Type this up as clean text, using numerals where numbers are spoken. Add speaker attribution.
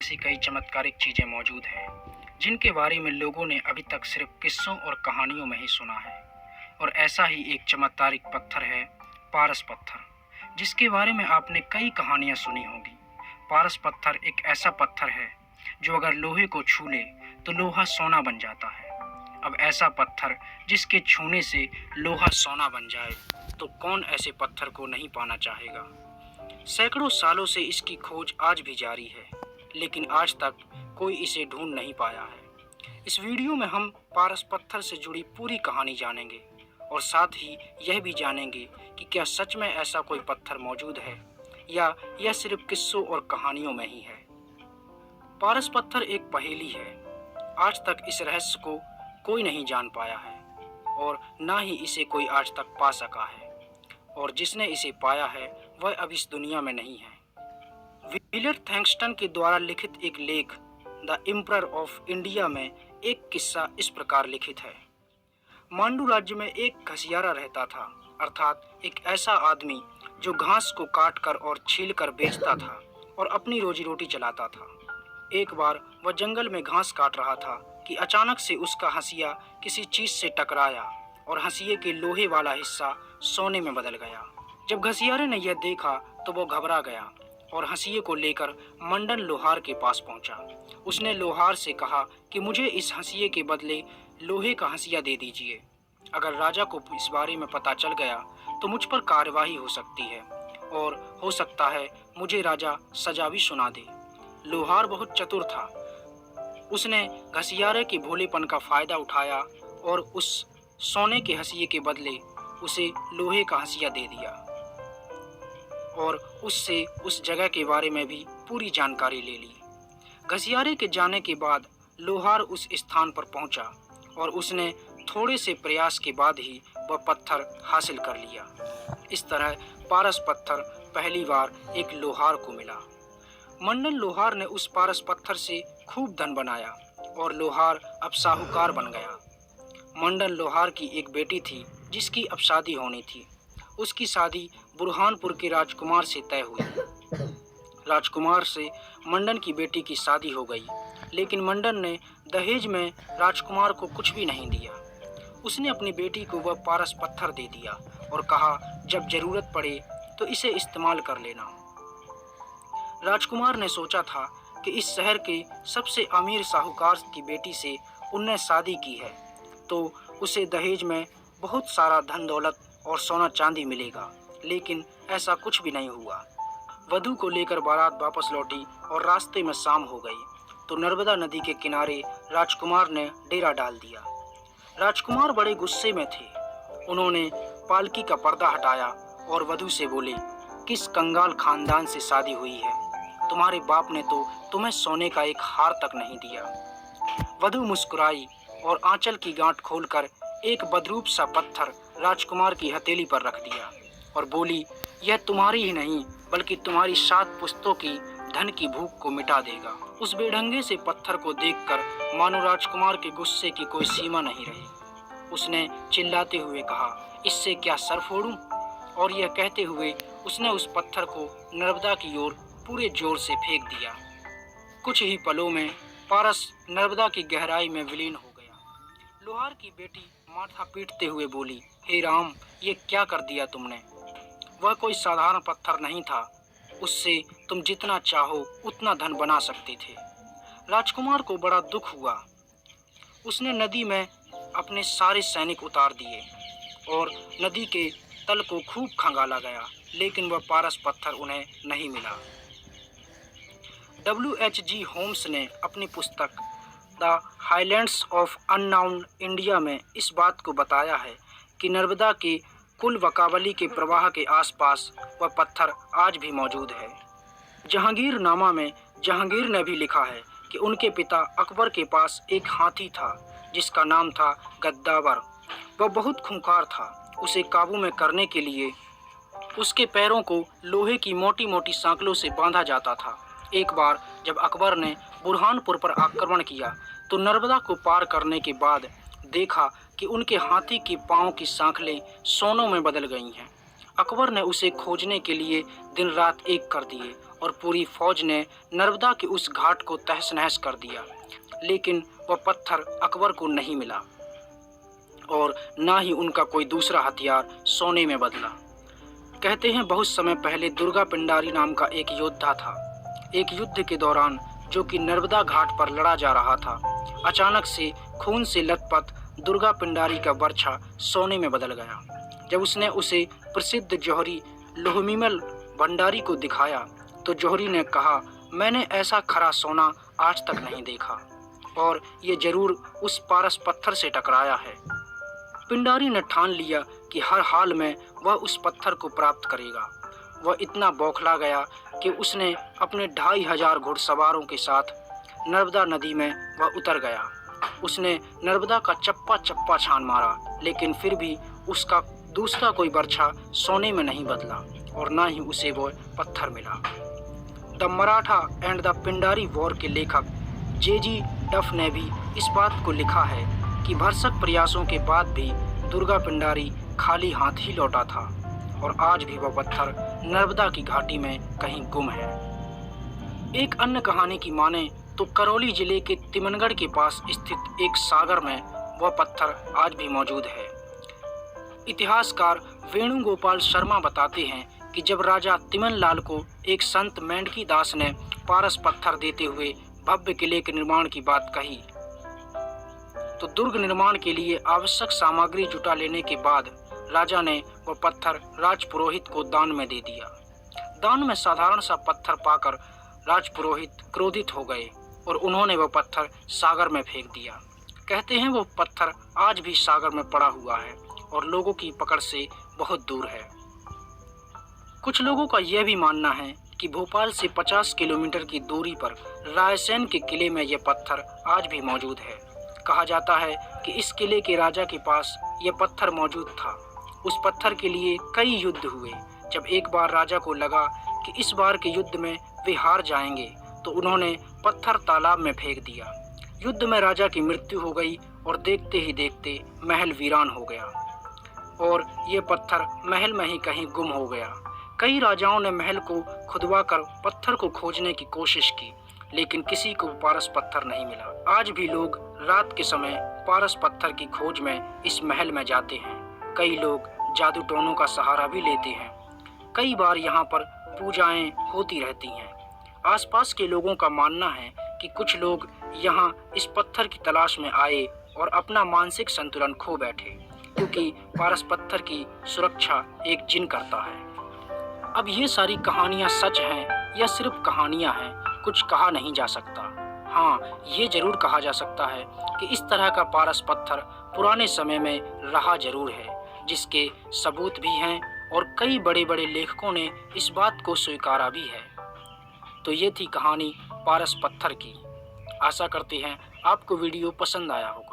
Speaker 1: ऐसी कई चमत्कारिक चीज़ें मौजूद हैं जिनके बारे में लोगों ने अभी तक सिर्फ किस्सों और कहानियों में ही सुना है। और ऐसा ही एक चमत्कारिक पत्थर है पारस पत्थर, जिसके बारे में आपने कई कहानियां सुनी होंगी। पारस पत्थर एक ऐसा पत्थर है जो अगर लोहे को छू ले तो लोहा सोना बन जाता है। अब ऐसा पत्थर जिसके छूने से लोहा सोना बन जाए तो कौन ऐसे पत्थर को नहीं पाना चाहेगा। सैकड़ों सालों से इसकी खोज आज भी जारी है, लेकिन आज तक कोई इसे ढूंढ नहीं पाया है। इस वीडियो में हम पारस पत्थर से जुड़ी पूरी कहानी जानेंगे और साथ ही यह भी जानेंगे कि क्या सच में ऐसा कोई पत्थर मौजूद है या यह सिर्फ किस्सों और कहानियों में ही है। पारस पत्थर एक पहेली है। आज तक इस रहस्य को कोई नहीं जान पाया है और ना ही इसे कोई आज तक पा सका है, और जिसने इसे पाया है वह अब इस दुनिया में नहीं है। विलियम थैंक्सटन के द्वारा लिखित एक लेख द एम्परर ऑफ इंडिया में एक किस्सा इस प्रकार लिखित है। मांडू राज्य में एक घसियारा रहता था, अर्थात एक ऐसा आदमी जो घास को काटकर और छीलकर बेचता था और अपनी रोजी रोटी चलाता था। एक बार वह जंगल में घास काट रहा था कि अचानक से उसका हंसिया किसी चीज से टकराया और हंसिये के लोहे वाला हिस्सा सोने में बदल गया। जब घसियारे ने यह देखा तो वो घबरा गया और हंसिये को लेकर मंडन लोहार के पास पहुंचा। उसने लोहार से कहा कि मुझे इस हंसिये के बदले लोहे का हंसिया दे दीजिए। अगर राजा को इस बारे में पता चल गया तो मुझ पर कार्यवाही हो सकती है और हो सकता है मुझे राजा सजा भी सुना दे। लोहार बहुत चतुर था। उसने घसियारे के भोलेपन का फायदा उठाया और उस सोने के हंसिये के बदले उसे लोहे का हंसिया दे दिया और उससे उस जगह के बारे में भी पूरी जानकारी ले ली। घसियारे के जाने के बाद लोहार उस स्थान पर पहुंचा और उसने थोड़े से प्रयास के बाद ही वह पत्थर हासिल कर लिया। इस तरह पारस पत्थर पहली बार एक लोहार को मिला। मंडन लोहार ने उस पारस पत्थर से खूब धन बनाया और लोहार अब साहूकार बन गया। मंडन लोहार की एक बेटी थी जिसकी अब शादी होनी थी। उसकी शादी बुरहानपुर के राजकुमार से तय हुई। राजकुमार से मंडन की बेटी की शादी हो गई, लेकिन मंडन ने दहेज में राजकुमार को कुछ भी नहीं दिया। उसने अपनी बेटी को वह पारस पत्थर दे दिया और कहा जब जरूरत पड़े तो इसे इस्तेमाल कर लेना। राजकुमार ने सोचा था कि इस शहर के सबसे अमीर साहूकार की बेटी से उनने शादी की है तो उसे दहेज में बहुत सारा धन दौलत और सोना चांदी मिलेगा, लेकिन ऐसा कुछ भी नहीं हुआ। वधू को लेकर बारात वापस लौटी और रास्ते में शाम हो गई तो नर्मदा नदी के किनारे राजकुमार ने डेरा डाल दिया। राजकुमार बड़े गुस्से में थे। उन्होंने पालकी का पर्दा हटाया और वधू से बोले, किस कंगाल खानदान से शादी हुई है? तुम्हारे बाप ने तो तुम्हें सोने का एक हार तक नहीं दिया। वधू मुस्कुराई और आंचल की गांठ खोलकर एक बदरूप सा पत्थर राजकुमार की हथेली पर रख दिया और बोली, यह तुम्हारी ही नहीं बल्कि तुम्हारी 7 पुश्तों की धन की भूख को मिटा देगा। उस बेढंगे से पत्थर को देखकर मानो राजकुमार के गुस्से की कोई सीमा नहीं रही। उसने चिल्लाते हुए कहा, इससे क्या सर फोड़ूं? और यह कहते हुए उसने उस पत्थर को नर्मदा की ओर पूरे जोर से फेंक दिया। कुछ ही पलों में पारस नर्मदा की गहराई में विलीन हो गया। लोहार की बेटी माथा पीटते हुए बोली, हे राम, ये क्या कर दिया तुमने? वह कोई साधारण पत्थर नहीं था, उससे तुम जितना चाहो उतना धन बना सकते थे। राजकुमार को बड़ा दुख हुआ। उसने नदी में अपने सारे सैनिक उतार दिए और नदी के तल को खूब खंगाला गया, लेकिन वह पारस पत्थर उन्हें नहीं मिला। W.H.G. होम्स ने अपनी पुस्तक the highlands of unknown India में इस बात को बताया है कि नर्मदा के कुल वकावली के प्रवाह के आसपास वह पत्थर आज भी मौजूद है। जहांगीर नामा में जहांगीर ने भी लिखा है कि उनके पिता अकबर के पास एक हाथी था जिसका नाम था गद्दावर। वह बहुत खूंखार था। उसे काबू में करने के लिए उसके पैरों को लोहे की मोटी मोटी सांकलों से बांधा जाता था। एक बार जब अकबर ने बुरहानपुर पर आक्रमण किया तो नर्मदा को पार करने के बाद देखा कि उनके हाथी के पांव की सांखलें सोनों में बदल गई हैं। अकबर ने उसे खोजने के लिए दिन रात एक कर दिए और पूरी फौज ने नर्मदा के उस घाट को तहस नहस कर दिया, लेकिन वह पत्थर अकबर को नहीं मिला और ना ही उनका कोई दूसरा हथियार सोने में बदला। कहते हैं बहुत समय पहले दुर्गा पिंडारी नाम का एक योद्धा था। एक युद्ध के दौरान, जो कि नर्मदा घाट पर लड़ा जा रहा था, अचानक से खून से लथपथ दुर्गा पिंडारी का बर्छा सोने में बदल गया। जब उसने उसे प्रसिद्ध जौहरी लोहमीमल भंडारी को दिखाया तो जौहरी ने कहा, मैंने ऐसा खरा सोना आज तक नहीं देखा और ये जरूर उस पारस पत्थर से टकराया है। पिंडारी ने ठान लिया कि हर हाल में वह उस पत्थर को प्राप्त करेगा। वह इतना बौखला गया कि उसने अपने 2500 घुड़सवारों के साथ नर्मदा नदी में वह उतर गया। उसने नर्मदा का चप्पा चप्पा छान मारा, लेकिन फिर भी उसका दूसरा कोई बर्छा सोने में नहीं बदला और ना ही उसे वो पत्थर मिला। The Maratha and the Pindari war के लेखक जे.जी. डफ ने भी इस बात को लिखा है कि भरसक प्रयासों के बाद भी दुर्गा पिंडारी खाली हाथ ही लौटा था और आज भी वह पत्थर नर्मदा की घाटी में कहीं गुम है। एक अन्य कहानी की माने तो करौली जिले के तिमनगढ़ के पास स्थित एक सागर में वह पत्थर आज भी मौजूद है। इतिहासकार वेणुगोपाल शर्मा बताते हैं कि जब राजा तिमनलाल को एक संत मेंढकी दास ने पारस पत्थर देते हुए भव्य किले के निर्माण की बात कही, तो दुर्ग निर्माण के लिए आवश्यक सामग्री जुटा लेने के बाद राजा ने वह पत्थर राजपुरोहित को दान में दे दिया। दान में साधारण सा पत्थर पाकर राजपुरोहित क्रोधित हो गए और उन्होंने वह पत्थर सागर में फेंक दिया। कहते हैं वो पत्थर आज भी सागर में पड़ा हुआ है और लोगों की पकड़ से बहुत दूर है। कुछ लोगों का यह भी मानना है कि भोपाल से 50 किलोमीटर की दूरी पर रायसेन के किले में यह पत्थर आज भी मौजूद है। कहा जाता है कि इस किले के राजा के पास यह पत्थर मौजूद था। उस पत्थर के लिए कई युद्ध हुए। जब एक बार राजा को लगा कि इस बार के युद्ध में वे हार जाएंगे, तो उन्होंने पत्थर तालाब में फेंक दिया। युद्ध में राजा की मृत्यु हो गई और देखते ही देखते महल वीरान हो गया और ये पत्थर महल में ही कहीं गुम हो गया। कई राजाओं ने महल को खुदवाकर पत्थर को खोजने की कोशिश की, लेकिन किसी को पारस पत्थर नहीं मिला। आज भी लोग रात के समय पारस पत्थर की खोज में इस महल में जाते हैं। कई लोग जादू टोनों का सहारा भी लेते हैं। कई बार यहाँ पर पूजाएं होती रहती हैं। आसपास के लोगों का मानना है कि कुछ लोग यहाँ इस पत्थर की तलाश में आए और अपना मानसिक संतुलन खो बैठे, क्योंकि पारस पत्थर की सुरक्षा एक जिन करता है। अब ये सारी कहानियाँ सच हैं या सिर्फ कहानियाँ हैं, कुछ कहा नहीं जा सकता। हाँ, ये जरूर कहा जा सकता है कि इस तरह का पारस पत्थर पुराने समय में रहा जरूर है, जिसके सबूत भी हैं और कई बड़े बड़े लेखकों ने इस बात को स्वीकारा भी है। तो ये थी कहानी पारस पत्थर की। आशा करते हैं आपको वीडियो पसंद आया होगा।